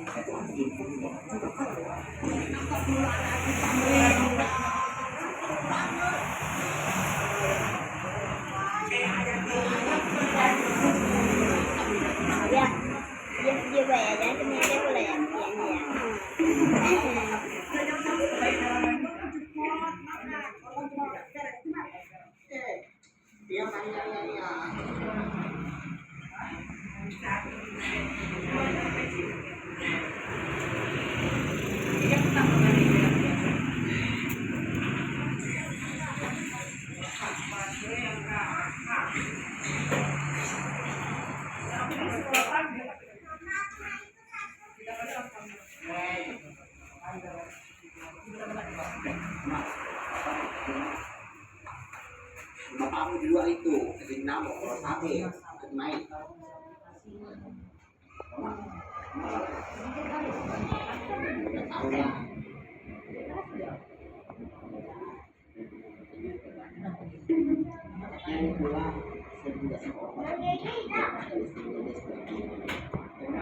Ya, dia bayar dan kemudian dia boleh ya. Bapakmu di luar itu, kesini nama kalau sakit, main. Tahu lah. Yang pulang, saya juga sekolah.